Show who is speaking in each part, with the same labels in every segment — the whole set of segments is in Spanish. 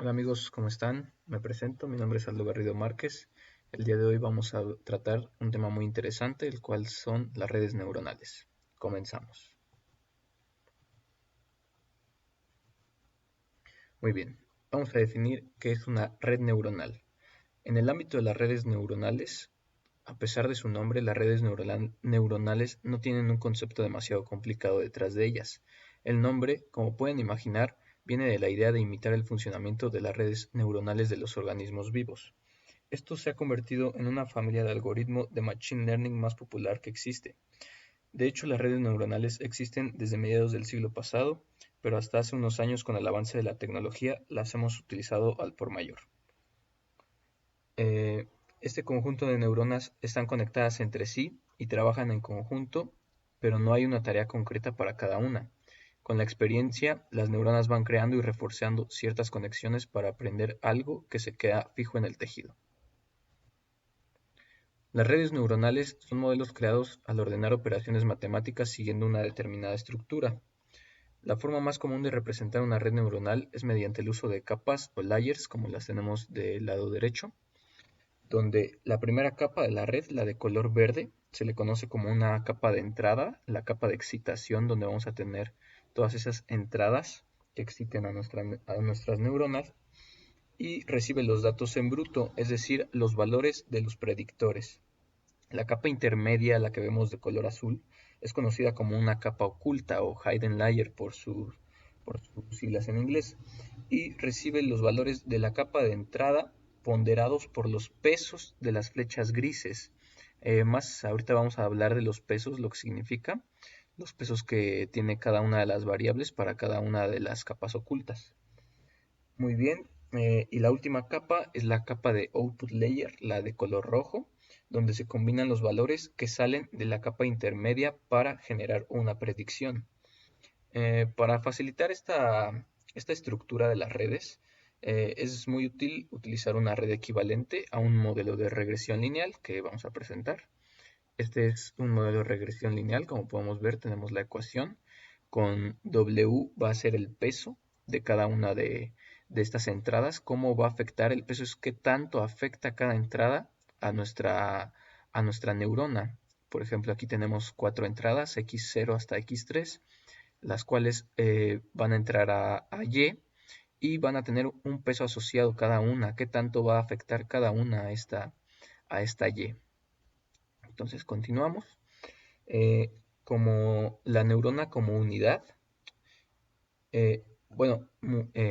Speaker 1: Hola amigos, ¿cómo están? Me presento, mi nombre es Aldo Garrido Márquez. El día de hoy vamos a tratar un tema muy interesante, el cual son las redes neuronales. Comenzamos. Muy bien, vamos a definir qué es una red neuronal. En el ámbito de las redes neuronales, a pesar de su nombre, las redes neuronales no tienen un concepto demasiado complicado detrás de ellas. El nombre, como pueden imaginar, viene de la idea de imitar el funcionamiento de las redes neuronales de los organismos vivos. Esto se ha convertido en una familia de algoritmos de Machine Learning más popular que existe. De hecho, las redes neuronales existen desde mediados del siglo pasado, pero hasta hace unos años con el avance de la tecnología las hemos utilizado al por mayor. Eh, este conjunto de neuronas están conectadas entre sí y trabajan en conjunto, pero no hay una tarea concreta para cada una. Con la experiencia, las neuronas van creando y reforzando ciertas conexiones para aprender algo que se queda fijo en el tejido. Las redes neuronales son modelos creados al ordenar operaciones matemáticas siguiendo una determinada estructura. La forma más común de representar una red neuronal es mediante el uso de capas o layers, como las tenemos del lado derecho, donde la primera capa de la red, la de color verde, se le conoce como una capa de entrada, la capa de excitación, donde vamos a tener todas esas entradas que exciten a nuestras neuronas, y recibe los datos en bruto, es decir, los valores de los predictores. La capa intermedia, la que vemos de color azul, es conocida como una capa oculta o hidden layer por sus siglas en inglés, y recibe los valores de la capa de entrada ponderados por los pesos de las flechas grises. Más ahorita vamos a hablar de los pesos, lo que significa, los pesos que tiene cada una de las variables para cada una de las capas ocultas. Muy bien, y la última capa es la capa de output layer, la de color rojo, donde se combinan los valores que salen de la capa intermedia para generar una predicción. Para facilitar esta estructura de las redes, es muy útil utilizar una red equivalente a un modelo de regresión lineal que vamos a presentar. Este es un modelo de regresión lineal, como podemos ver tenemos la ecuación con W va a ser el peso de cada una de estas entradas. ¿Cómo va a afectar? El peso es qué tanto afecta cada entrada a nuestra neurona. Por ejemplo, aquí tenemos 4 entradas, x0 hasta x3, las cuales van a entrar a y van a tener un peso asociado cada una. ¿Qué tanto va a afectar cada una a esta y? Entonces continuamos. Eh, como la neurona como unidad, bueno,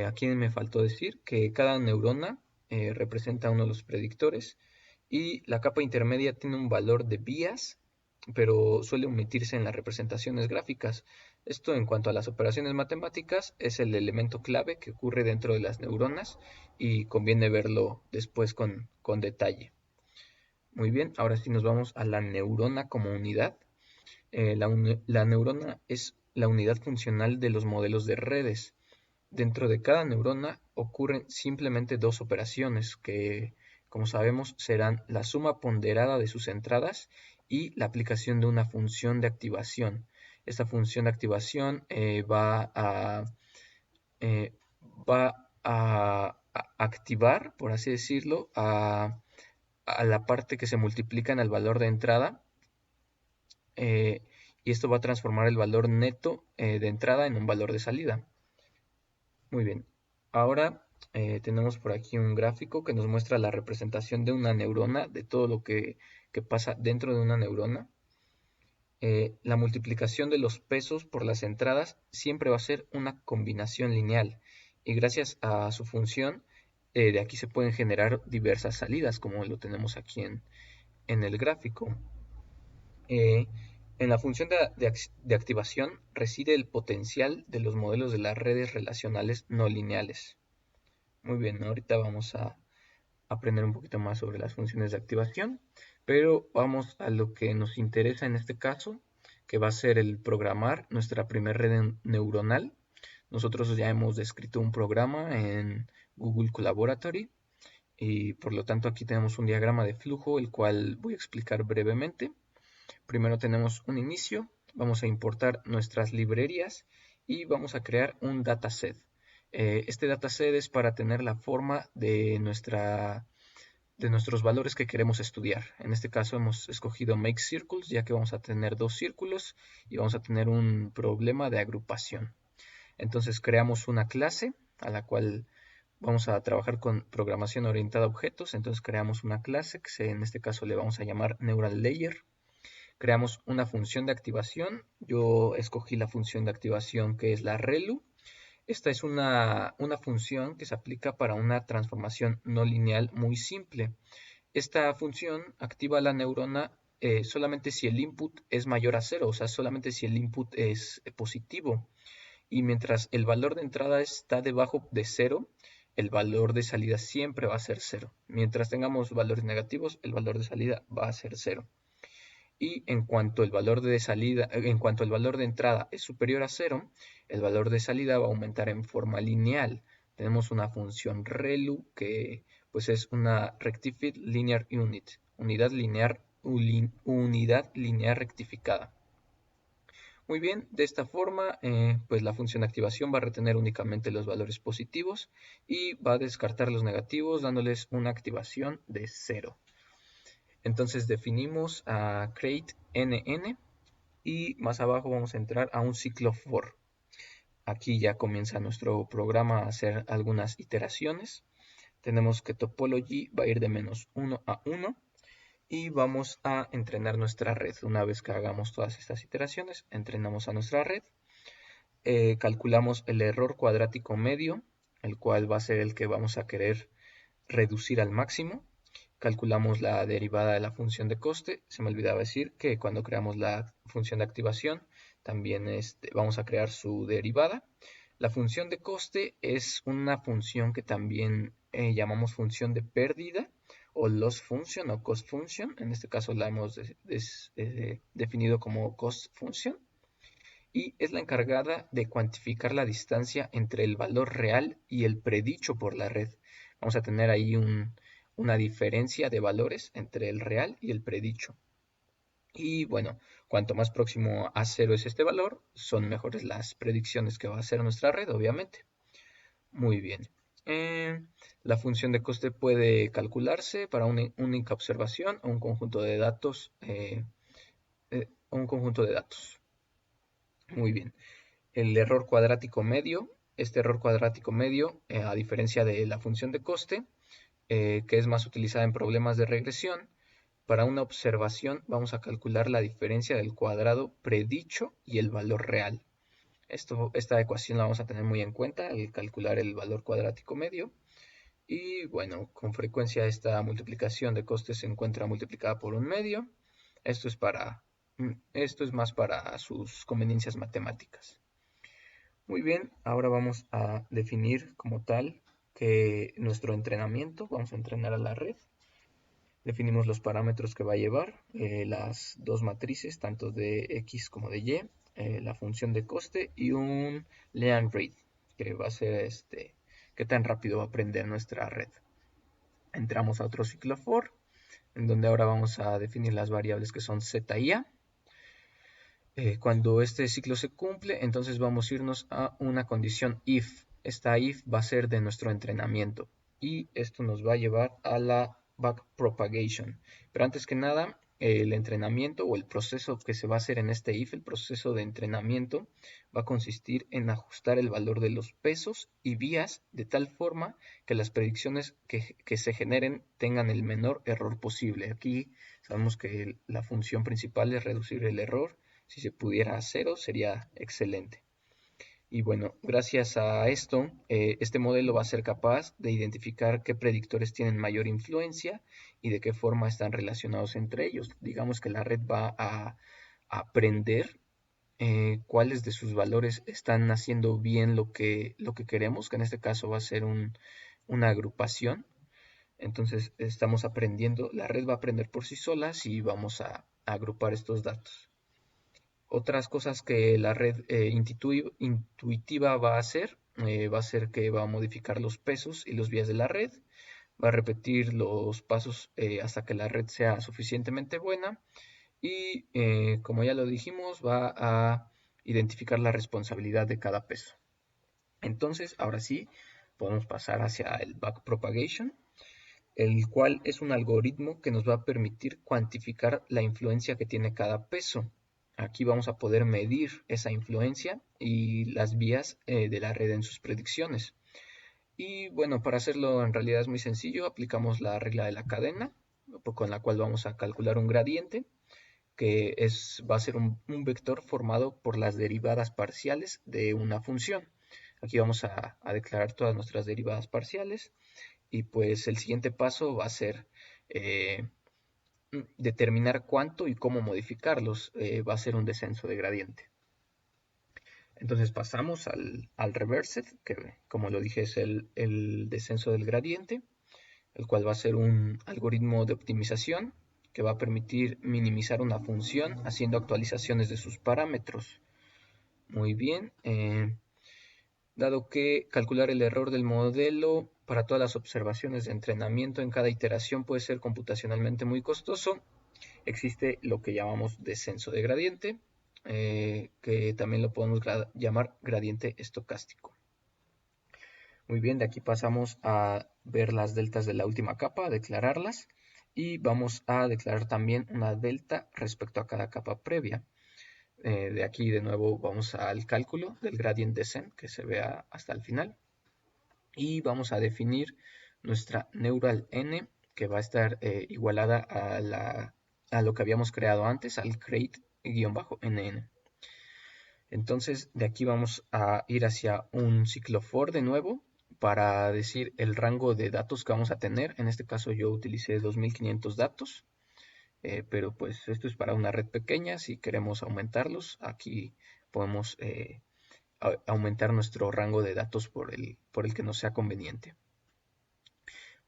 Speaker 1: aquí me faltó decir que cada neurona representa uno de los predictores y la capa intermedia tiene un valor de vías, pero suele omitirse en las representaciones gráficas. Esto en cuanto a las operaciones matemáticas es el elemento clave que ocurre dentro de las neuronas y conviene verlo después con detalle. Muy bien, ahora sí nos vamos a la neurona como unidad. La neurona es la unidad funcional de los modelos de redes. Dentro de cada neurona ocurren simplemente dos operaciones que, como sabemos, serán la suma ponderada de sus entradas y la aplicación de una función de activación. Esta función de activación eh, va a activar, por así decirlo, a la parte que se multiplica en el valor de entrada, eh, y esto va a transformar el valor neto de entrada en un valor de salida. Muy bien, ahora tenemos por aquí un gráfico que nos muestra la representación de una neurona, de todo lo que pasa dentro de una neurona. La multiplicación de los pesos por las entradas siempre va a ser una combinación lineal y gracias a su función de aquí se pueden generar diversas salidas como lo tenemos aquí en el gráfico. Eh, en la función de activación reside el potencial de los modelos de las redes relacionales no lineales. Muy bien, ahorita vamos a aprender un poquito más sobre las funciones de activación, pero vamos a lo que nos interesa en este caso, que va a ser el programar nuestra primera red neuronal. Nosotros ya hemos descrito un programa en Google Colaboratory y por lo tanto aquí tenemos un diagrama de flujo, el cual voy a explicar brevemente. Primero tenemos un inicio, vamos a importar nuestras librerías y vamos a crear un dataset. Este dataset es para tener la forma de nuestros valores que queremos estudiar. En este caso hemos escogido Make Circles, ya que vamos a tener dos círculos y vamos a tener un problema de agrupación. Entonces creamos una clase a la cual vamos a trabajar con programación orientada a objetos. Entonces creamos una clase que en este caso le vamos a llamar Neural Layer. Creamos una función de activación. Yo escogí la función de activación que es la ReLU. Esta es una función que se aplica para una transformación no lineal muy simple. Esta función activa la neurona solamente si el input es mayor a 0, o sea, solamente si el input es positivo. Y mientras el valor de entrada está debajo de 0, el valor de salida siempre va a ser 0. Mientras tengamos valores negativos, el valor de salida va a ser 0. Y en cuanto el valor de entrada es superior a 0, el valor de salida va a aumentar en forma lineal. Tenemos una función ReLU que pues es una Rectified Linear Unit, unidad lineal rectificada. Muy bien, de esta forma pues la función de activación va a retener únicamente los valores positivos y va a descartar los negativos dándoles una activación de 0. Entonces definimos a create nn y más abajo vamos a entrar a un ciclo for. Aquí ya comienza nuestro programa a hacer algunas iteraciones. Tenemos que topology va a ir de -1 a 1 y vamos a entrenar nuestra red. Una vez que hagamos todas estas iteraciones, entrenamos a nuestra red. Calculamos el error cuadrático medio, el cual va a ser el que vamos a querer reducir al máximo. Calculamos la derivada de la función de coste. Se me olvidaba decir que cuando creamos la función de activación, también vamos a crear su derivada. La función de coste es una función que también llamamos función de pérdida o loss function o cost function. En este caso la hemos definido como cost function. Y es la encargada de cuantificar la distancia entre el valor real y el predicho por la red. Vamos a tener ahí una diferencia de valores entre el real y el predicho. Y bueno, cuanto más próximo a 0 es este valor, son mejores las predicciones que va a hacer nuestra red, obviamente. Muy bien. La función de coste puede calcularse para una única observación o un conjunto de datos. Muy bien. El error cuadrático medio. Este error cuadrático medio, a diferencia de la función de coste, que es más utilizada en problemas de regresión, para una observación vamos a calcular la diferencia del cuadrado predicho y el valor real. Esta ecuación la vamos a tener muy en cuenta al calcular el valor cuadrático medio. Y bueno, con frecuencia esta multiplicación de costes se encuentra multiplicada por un medio. Esto es más para sus conveniencias matemáticas. Muy bien, ahora vamos a definir como tal que nuestro entrenamiento, vamos a entrenar a la red. Definimos los parámetros que va a llevar, las dos matrices, tanto de X como de Y, la función de coste y un learn rate, que va a ser qué tan rápido va a aprender nuestra red. Entramos a otro ciclo for, en donde ahora vamos a definir las variables que son Z y A. Cuando este ciclo se cumple, entonces vamos a irnos a una condición if. Esta if va a ser de nuestro entrenamiento y esto nos va a llevar a la backpropagation. Pero antes que nada, el entrenamiento o el proceso que se va a hacer en este if, el proceso de entrenamiento, va a consistir en ajustar el valor de los pesos y vías de tal forma que las predicciones que se generen tengan el menor error posible. Aquí sabemos que la función principal es reducir el error. Si se pudiera a 0 sería excelente. Y bueno, gracias a esto, este modelo va a ser capaz de identificar qué predictores tienen mayor influencia y de qué forma están relacionados entre ellos. Digamos que la red va a aprender cuáles de sus valores están haciendo bien lo que queremos, que en este caso va a ser una agrupación. Entonces estamos aprendiendo, la red va a aprender por sí sola si vamos a agrupar estos datos. Otras cosas que la red intuitiva va a hacer que va a modificar los pesos y los vías de la red, va a repetir los pasos hasta que la red sea suficientemente buena y como ya lo dijimos va a identificar la responsabilidad de cada peso. Entonces, ahora sí, podemos pasar hacia el backpropagation, el cual es un algoritmo que nos va a permitir cuantificar la influencia que tiene cada peso. Aquí vamos a poder medir esa influencia y las vías de la red en sus predicciones. Y bueno, para hacerlo en realidad es muy sencillo, aplicamos la regla de la cadena, con la cual vamos a calcular un gradiente, que va a ser un vector formado por las derivadas parciales de una función. Aquí vamos a declarar todas nuestras derivadas parciales y pues el siguiente paso va a ser eh, determinar cuánto y cómo modificarlos. Va a ser un descenso de gradiente. Entonces pasamos al reversed, que como lo dije es el descenso del gradiente, el cual va a ser un algoritmo de optimización que va a permitir minimizar una función haciendo actualizaciones de sus parámetros. Muy bien, dado que calcular el error del modelo para todas las observaciones de entrenamiento en cada iteración puede ser computacionalmente muy costoso, existe lo que llamamos descenso de gradiente, que también lo podemos llamar gradiente estocástico. Muy bien, de aquí pasamos a ver las deltas de la última capa, a declararlas, y vamos a declarar también una delta respecto a cada capa previa. De aquí de nuevo vamos al cálculo del gradient descent que se vea hasta el final, y vamos a definir nuestra neural n, que va a estar igualada a lo que habíamos creado antes, al create-nn. Entonces de aquí vamos a ir hacia un ciclo for de nuevo para decir el rango de datos que vamos a tener. En este caso yo utilicé 2500 datos, pero pues esto es para una red pequeña. Si queremos aumentarlos, aquí podemos aumentar nuestro rango de datos por el que nos sea conveniente.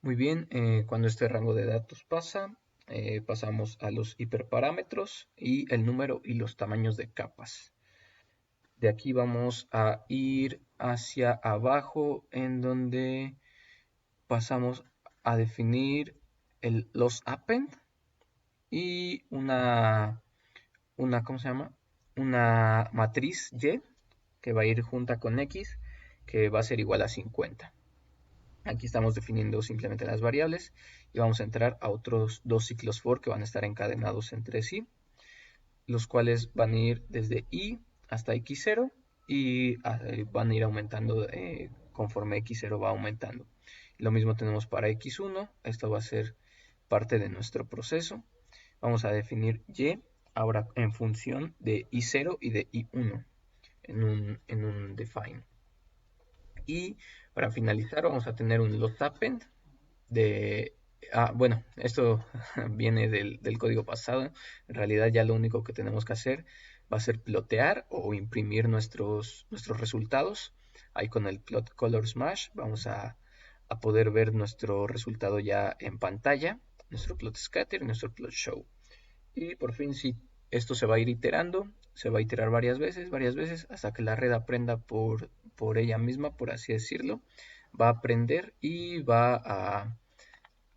Speaker 1: Muy bien, cuando este rango de datos pasa, pasamos a los hiperparámetros y el número y los tamaños de capas. De aquí vamos a ir hacia abajo en donde pasamos a definir el loss append y ¿cómo se llama? Una matriz Y que va a ir junta con X, que va a ser igual a 50. Aquí estamos definiendo simplemente las variables y vamos a entrar a otros dos ciclos for que van a estar encadenados entre sí, los cuales van a ir desde I hasta X0 y van a ir aumentando conforme X0 va aumentando. Lo mismo tenemos para X1, esto va a ser parte de nuestro proceso. Vamos a definir Y ahora en función de I0 y de I1 en un define. Y para finalizar vamos a tener un loss append de... bueno, esto viene del código pasado. En realidad ya lo único que tenemos que hacer va a ser plotear o imprimir nuestros resultados. Ahí con el plot color smash vamos a poder ver nuestro resultado ya en pantalla, nuestro plot scatter y nuestro plot show. Y por fin, si esto se va a ir iterando, se va a iterar varias veces, hasta que la red aprenda por ella misma, por así decirlo. Va a aprender y va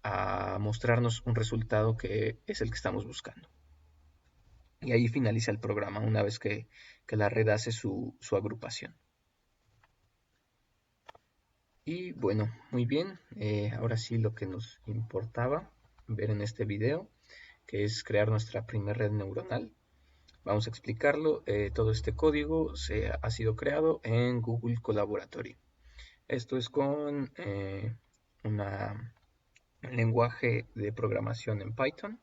Speaker 1: a mostrarnos un resultado que es el que estamos buscando. Y ahí finaliza el programa una vez que la red hace su agrupación. Y bueno, muy bien, ahora sí lo que nos importaba ver en este video, que es crear nuestra primera red neuronal. Vamos a explicarlo. Todo este código ha sido creado en Google Colaboratory. Esto es con un lenguaje de programación en Python.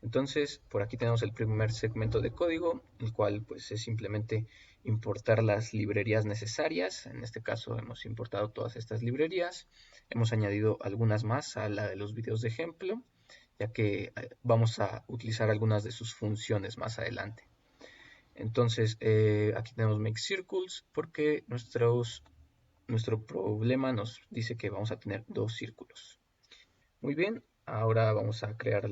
Speaker 1: Entonces, por aquí tenemos el primer segmento de código, el cual pues es simplemente importar las librerías necesarias. En este caso hemos importado todas estas librerías. Hemos añadido algunas más a la de los videos de ejemplo, ya que vamos a utilizar algunas de sus funciones más adelante. Entonces, aquí tenemos make circles porque nuestro problema nos dice que vamos a tener dos círculos. Muy bien, ahora vamos a crear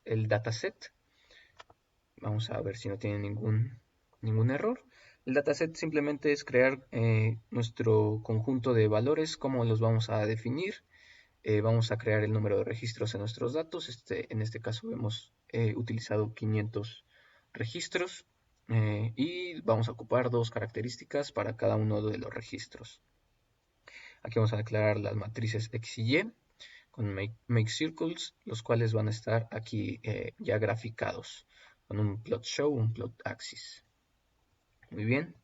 Speaker 1: el dataset. Vamos a ver si no tiene ningún error. El dataset simplemente es crear nuestro conjunto de valores, cómo los vamos a definir. Vamos a crear el número de registros en nuestros datos. En este caso hemos utilizado 500 registros. y vamos a ocupar dos características para cada uno de los registros. Aquí vamos a declarar las matrices X y Y con make circles, los cuales van a estar aquí ya graficados con un plot show, un plot axis. Muy bien,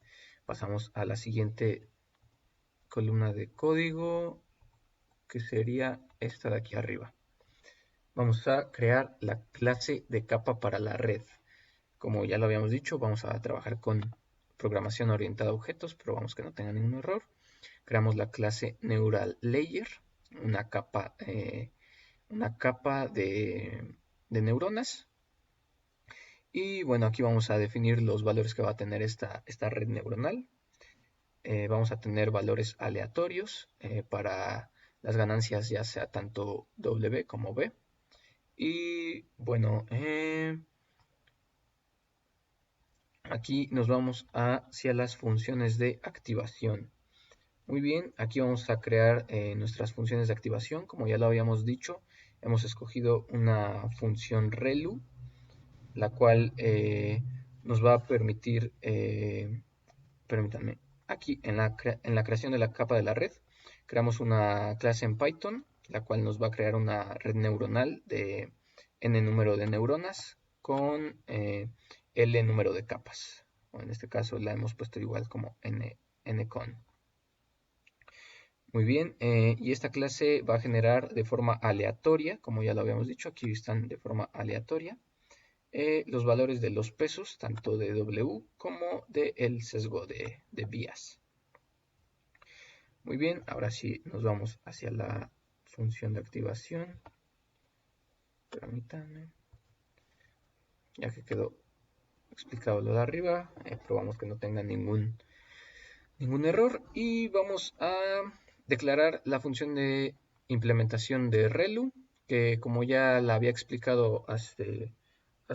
Speaker 1: pasamos a la siguiente columna de código, que sería esta de aquí arriba. Vamos a crear la clase de capa para la red. Como ya lo habíamos dicho, vamos a trabajar con programación orientada a objetos, probamos que no tenga ningún error. Creamos la clase Neural Layer, una capa de neuronas. Y bueno, aquí vamos a definir los valores que va a tener esta red neuronal. Vamos a tener valores aleatorios para las ganancias, ya sea tanto W como B. Y bueno, aquí nos vamos hacia las funciones de activación. Muy bien, aquí vamos a crear nuestras funciones de activación. Como ya lo habíamos dicho, hemos escogido una función ReLU, la cual nos va a permitir, permítanme, aquí en la creación de la capa de la red, creamos una clase en Python, la cual nos va a crear una red neuronal de n número de neuronas con l número de capas. O en este caso la hemos puesto igual como ncon. Muy bien, y esta clase va a generar de forma aleatoria, como ya lo habíamos dicho, aquí están de forma aleatoria, los valores de los pesos, tanto de W como del sesgo de bias. Muy bien, ahora sí nos vamos hacia la función de activación. Permítanme. Ya que quedó explicado lo de arriba, probamos que no tenga ningún error y vamos a declarar la función de implementación de ReLU, que como ya la había explicado hace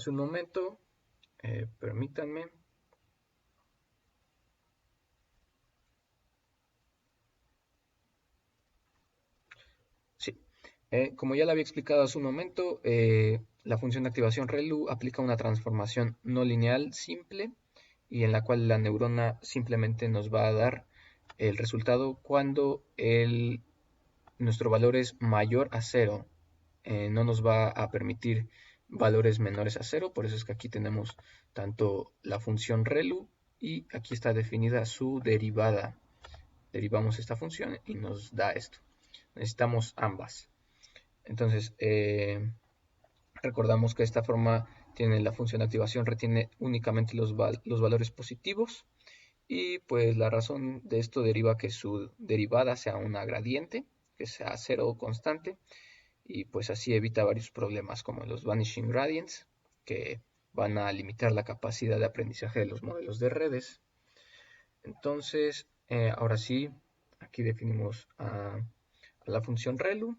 Speaker 1: un momento, permítanme. Sí, como ya la había explicado hace un momento, la función de activación ReLU aplica una transformación no lineal simple y en la cual la neurona simplemente nos va a dar el resultado cuando nuestro valor es mayor a 0. No nos va a permitir valores menores a 0, por eso es que aquí tenemos tanto la función ReLU y aquí está definida su derivada. Derivamos esta función y nos da esto. Necesitamos ambas. Entonces, recordamos que de esta forma tiene la función de activación, retiene únicamente los valores positivos y pues la razón de esto deriva que su derivada sea una gradiente, que sea cero o constante, y pues así evita varios problemas como los vanishing gradients, que van a limitar la capacidad de aprendizaje de los modelos de redes. Entonces, ahora sí, aquí definimos a la función ReLU.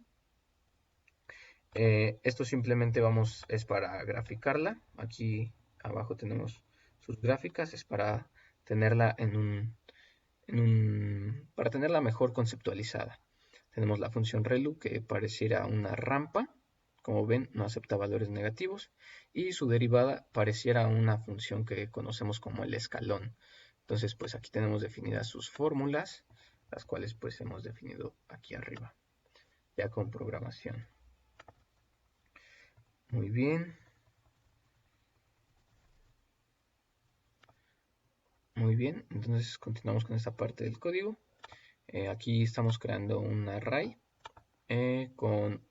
Speaker 1: Esto simplemente es para graficarla. Aquí abajo tenemos sus gráficas, es para tenerla para tenerla mejor conceptualizada. Tenemos la función ReLU que pareciera una rampa, como ven no acepta valores negativos, y su derivada pareciera una función que conocemos como el escalón. Entonces pues aquí tenemos definidas sus fórmulas, las cuales pues hemos definido aquí arriba, ya con programación. Muy bien. Muy bien, entonces continuamos con esta parte del código. Aquí estamos creando un array con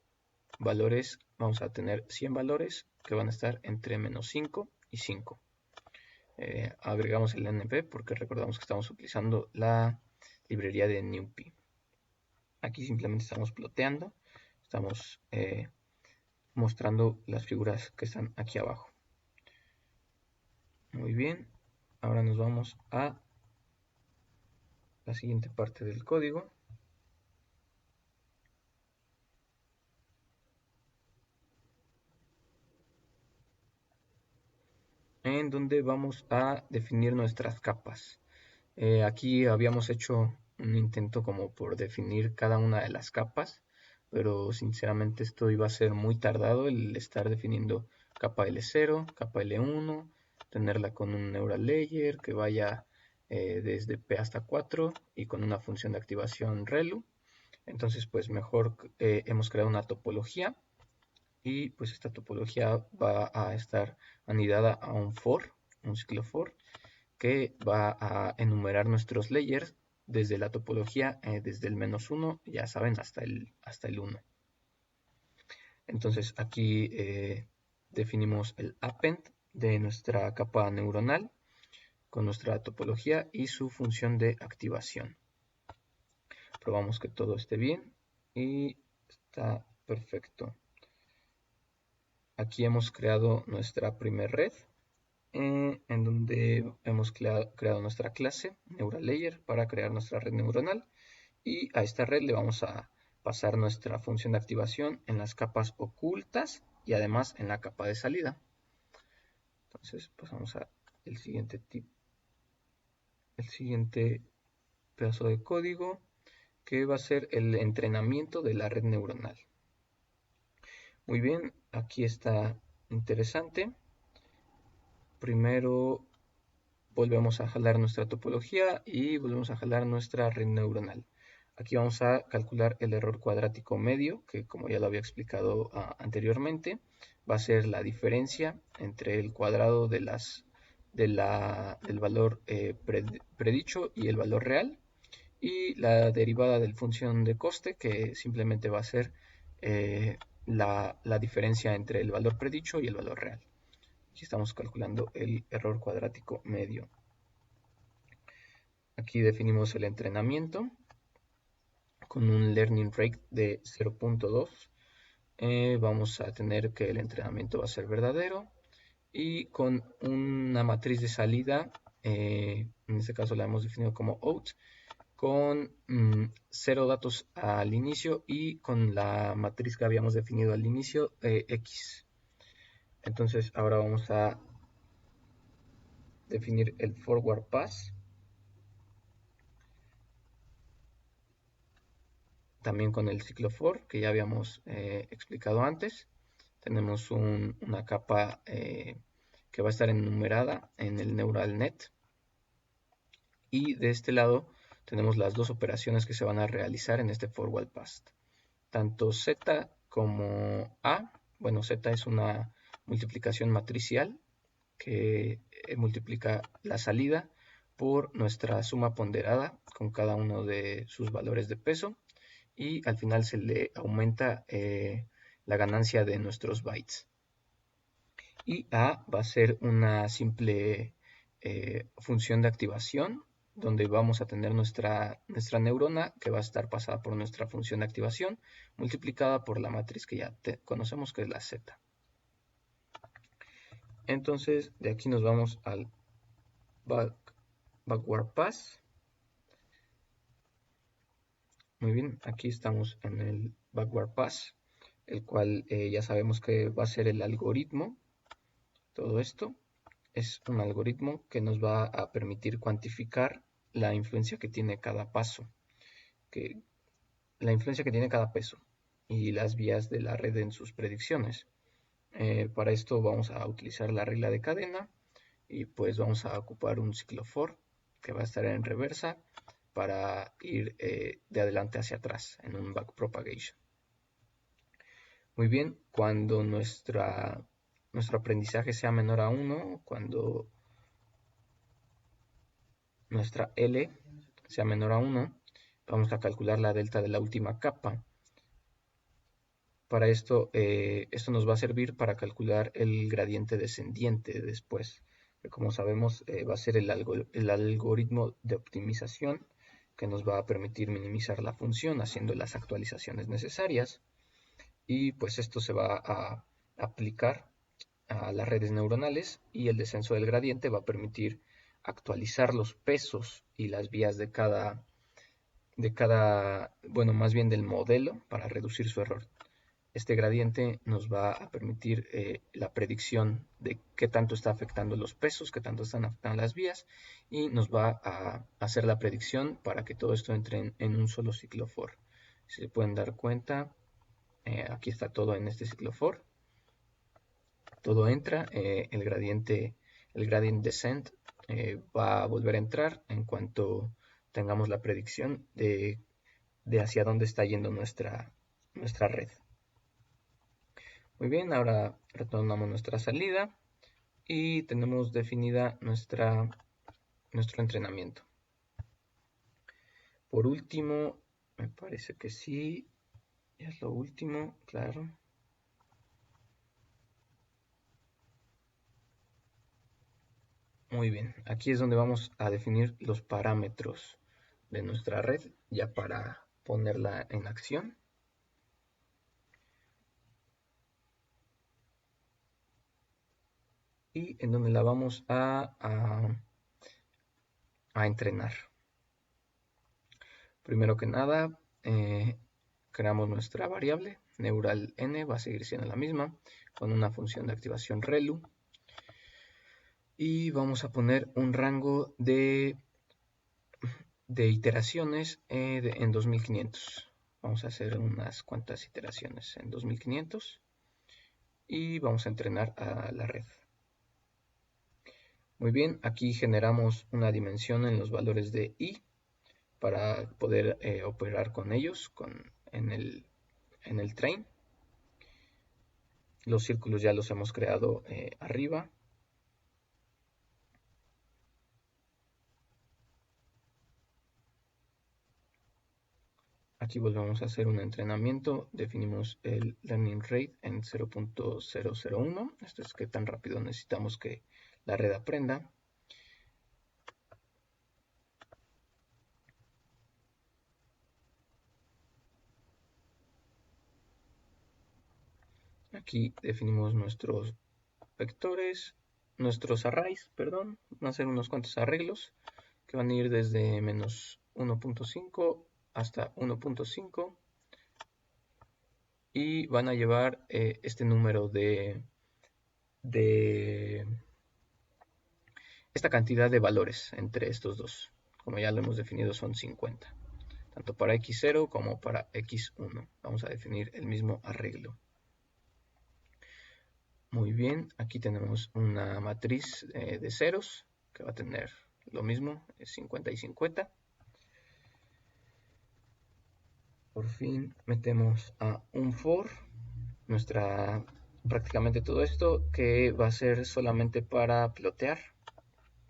Speaker 1: valores, vamos a tener 100 valores que van a estar entre -5 y 5. Agregamos el NP porque recordamos que estamos utilizando la librería de NumPy. Aquí simplemente estamos ploteando, estamos mostrando las figuras que están aquí abajo. Muy bien, ahora nos vamos a la siguiente parte del código. En donde vamos a definir nuestras capas. Aquí habíamos hecho un intento como por definir cada una de las capas, pero sinceramente esto iba a ser muy tardado el estar definiendo capa L0, capa L1, tenerla con un neural layer que vaya desde P hasta 4 y con una función de activación ReLU. Entonces, pues mejor hemos creado una topología y pues esta topología va a estar anidada a un ciclo for, que va a enumerar nuestros layers desde la topología, desde el -1, ya saben, hasta el 1. Entonces aquí definimos el append de nuestra capa neuronal con nuestra topología y su función de activación. Probamos que todo esté bien y está perfecto. Aquí hemos creado nuestra primera red, en donde hemos creado nuestra clase Neural Layer para crear nuestra red neuronal, y a esta red le vamos a pasar nuestra función de activación en las capas ocultas y además en la capa de salida. Entonces pasamos a el siguiente pedazo de código, que va a ser el entrenamiento de la red neuronal. Muy bien, aquí está interesante. Primero volvemos a jalar nuestra topología y volvemos a jalar nuestra red neuronal. Aquí vamos a calcular el error cuadrático medio, que como ya lo había explicado anteriormente, va a ser la diferencia entre el cuadrado del valor predicho y el valor real, y la derivada de la función de coste, que simplemente va a ser la diferencia entre el valor predicho y el valor real. Aquí estamos calculando el error cuadrático medio. Aquí definimos el entrenamiento con un learning rate de 0.2. Vamos a tener que el entrenamiento va a ser verdadero, y con una matriz de salida, en este caso la hemos definido como out, con 0 datos al inicio y con la matriz que habíamos definido al inicio, X. Entonces ahora vamos a definir el forward pass, también con el ciclo for que ya habíamos explicado antes. Tenemos una capa que va a estar enumerada en el neural net, y de este lado tenemos las dos operaciones que se van a realizar en este forward pass, tanto z como a. Bueno, z es una multiplicación matricial que multiplica la salida por nuestra suma ponderada con cada uno de sus valores de peso, y al final se le aumenta la ganancia de nuestros bytes. Y A va a ser una simple función de activación, donde vamos a tener nuestra neurona, que va a estar pasada por nuestra función de activación, multiplicada por la matriz que ya conocemos, que es la z. Entonces, de aquí nos vamos al backward pass. Muy bien, aquí estamos en el backward pass, el cual ya sabemos que va a ser el algoritmo. Todo esto es un algoritmo que nos va a permitir cuantificar la influencia que tiene cada paso, la influencia que tiene cada peso y las vías de la red en sus predicciones. Para esto vamos a utilizar la regla de cadena, y pues vamos a ocupar un ciclo for que va a estar en reversa para ir de adelante hacia atrás en un backpropagation. Muy bien, cuando nuestro aprendizaje sea menor a 1, cuando nuestra L sea menor a 1, vamos a calcular la delta de la última capa. Para esto, esto nos va a servir para calcular el gradiente descendiente después, que como sabemos va a ser el algoritmo de optimización que nos va a permitir minimizar la función haciendo las actualizaciones necesarias, y pues esto se va a aplicar a las redes neuronales, y el descenso del gradiente va a permitir actualizar los pesos y las vías de cada, bueno, más bien del modelo, para reducir su error. Este gradiente nos va a permitir la predicción de qué tanto está afectando los pesos, qué tanto están afectando las vías, y nos va a hacer la predicción para que todo esto entre en un solo ciclo for. Si se pueden dar cuenta, aquí está todo en este ciclo for. Todo entra, el gradiente el gradient descent va a volver a entrar en cuanto tengamos la predicción de hacia dónde está yendo nuestra red. Muy bien, ahora retornamos nuestra salida y tenemos definida nuestro entrenamiento. Por último, me parece que sí, ya es lo último, claro. Muy bien, aquí es donde vamos a definir los parámetros de nuestra red, ya para ponerla en acción. Y en donde la vamos a entrenar. Primero que nada, creamos nuestra variable, neural n va a seguir siendo la misma, con una función de activación relu. Y vamos a poner un rango de iteraciones en 2500. Vamos a hacer unas cuantas iteraciones en 2500 y vamos a entrenar a la red. Muy bien, aquí generamos una dimensión en los valores de i para poder operar con ellos en el train. Los círculos ya los hemos creado arriba. Aquí volvemos a hacer un entrenamiento. Definimos el learning rate en 0.001. Esto es qué tan rápido necesitamos que la red aprenda. Aquí definimos nuestros vectores, nuestros arrays, perdón. Van a ser unos cuantos arreglos que van a ir desde menos 1.5 hasta 1.5 y van a llevar este número de esta cantidad de valores entre estos dos. Como ya lo hemos definido, son 50. Tanto para x0 como para x1. Vamos a definir el mismo arreglo. Muy bien, aquí tenemos una matriz de ceros que va a tener lo mismo, 50 y 50. Por fin metemos a un for, prácticamente todo esto que va a ser solamente para plotear.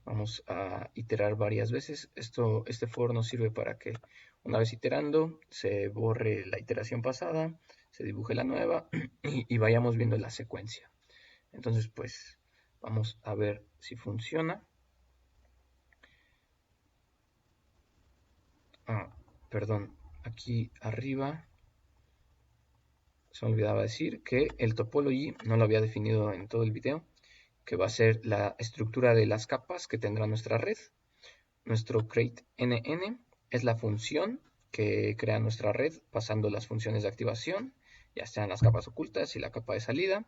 Speaker 1: Vamos a iterar varias veces. Este for nos sirve para que una vez iterando se borre la iteración pasada, se dibuje la nueva y vayamos viendo la secuencia. Entonces pues vamos a ver si funciona. Perdón, aquí arriba se me olvidaba decir que el topology no lo había definido en todo el video, que va a ser la estructura de las capas que tendrá nuestra red. Nuestro create nn es la función que crea nuestra red pasando las funciones de activación, ya sean las capas ocultas y la capa de salida.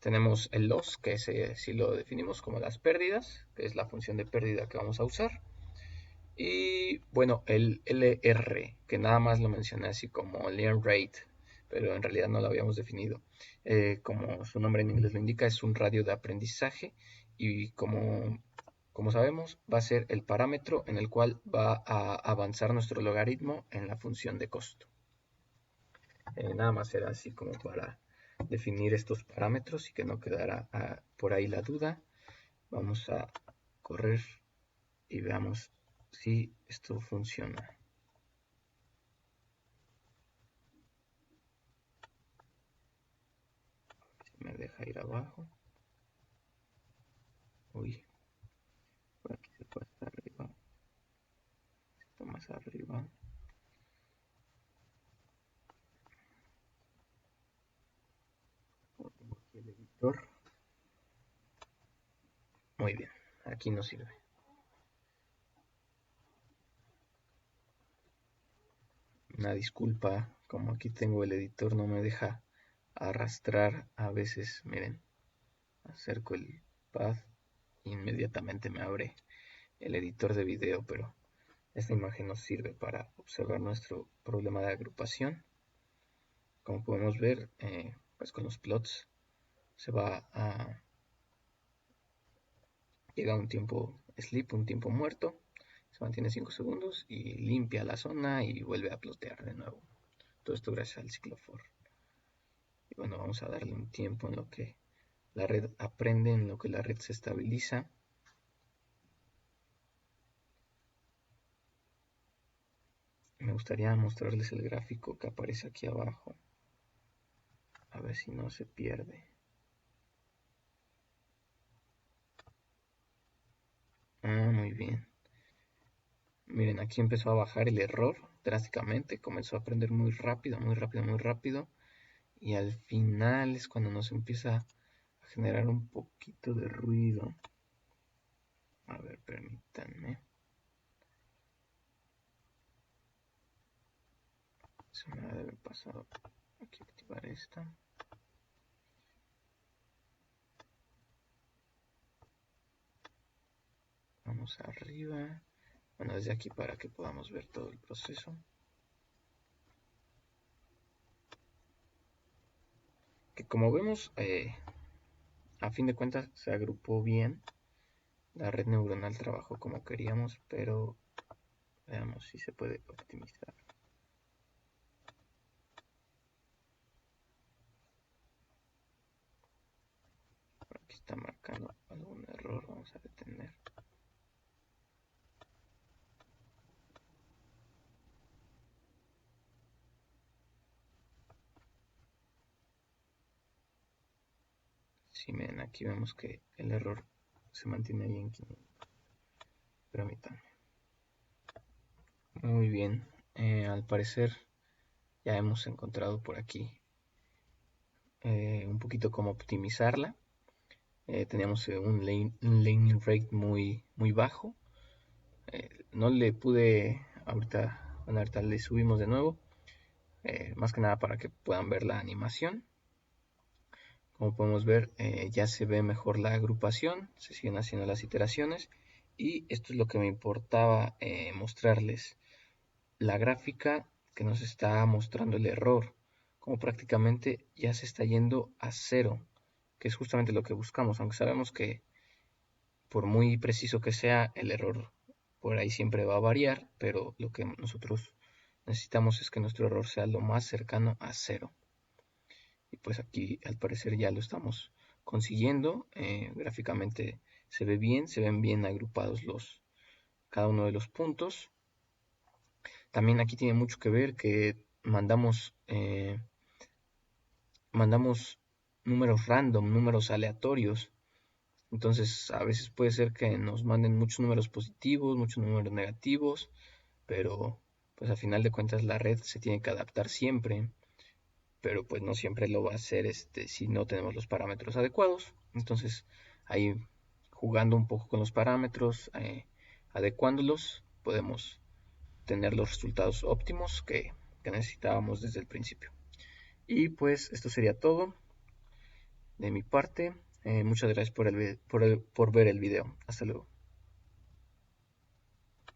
Speaker 1: Tenemos el loss, que sí lo definimos como las pérdidas, que es la función de pérdida que vamos a usar. Y bueno, el LR, que nada más lo mencioné así como learn rate, pero en realidad no lo habíamos definido. Como su nombre en inglés lo indica, es un radio de aprendizaje y como sabemos, va a ser el parámetro en el cual va a avanzar nuestro logaritmo en la función de costo. Nada más era así como para definir estos parámetros y que no quedara por ahí la duda. Vamos a correr y veamos si esto funciona. Si me deja ir abajo. Uy, por aquí se fue hasta arriba. Esto más arriba. Pongo aquí el editor. Muy bien, aquí nos sirve. Una disculpa, como aquí tengo el editor no me deja arrastrar a veces. Miren, acerco el pad e inmediatamente me abre el editor de video, pero esta imagen nos sirve para observar nuestro problema de agrupación. Como podemos ver, pues con los plots se va llega un tiempo sleep, un tiempo muerto, se mantiene 5 segundos y limpia la zona y vuelve a plotear de nuevo. Todo esto gracias al ciclo for. Y bueno, vamos a darle un tiempo en lo que la red aprende, en lo que la red se estabiliza. Me gustaría mostrarles el gráfico que aparece aquí abajo. A ver si no se pierde. Muy bien. Miren, aquí empezó a bajar el error drásticamente. Comenzó a aprender muy rápido, muy rápido, muy rápido. Y al final es cuando nos empieza a generar un poquito de ruido. A ver, permítanme. Se me debe haber pasado aquí activar esta. Vamos arriba. Bueno, desde aquí para que podamos ver todo el proceso. Que como vemos, a fin de cuentas se agrupó bien. La red neuronal trabajó como queríamos, pero veamos si se puede optimizar. Aquí está marcando algún error, vamos a detener. Si ven, aquí vemos que el error se mantiene ahí en 500. Permítanme. Muy bien, al parecer ya hemos encontrado por aquí un poquito cómo optimizarla. Teníamos un laning rate muy bajo. No le pude, ahorita le subimos de nuevo, más que nada para que puedan ver la animación. Como podemos ver, ya se ve mejor la agrupación, se siguen haciendo las iteraciones y esto es lo que me importaba mostrarles. La gráfica que nos está mostrando el error, como prácticamente ya se está yendo a cero, que es justamente lo que buscamos, aunque sabemos que por muy preciso que sea, el error por ahí siempre va a variar, pero lo que nosotros necesitamos es que nuestro error sea lo más cercano a cero. Y pues aquí al parecer ya lo estamos consiguiendo. Gráficamente se ve bien, se ven bien agrupados cada uno de los puntos. También aquí tiene mucho que ver que mandamos números random, números aleatorios. Entonces a veces puede ser que nos manden muchos números positivos, muchos números negativos, pero pues a final de cuentas la red se tiene que adaptar siempre, pero pues no siempre lo va a hacer si no tenemos los parámetros adecuados. Entonces ahí jugando un poco con los parámetros, adecuándolos, podemos tener los resultados óptimos que necesitábamos desde el principio. Y pues esto sería todo de mi parte. Muchas gracias por ver el video. Hasta luego.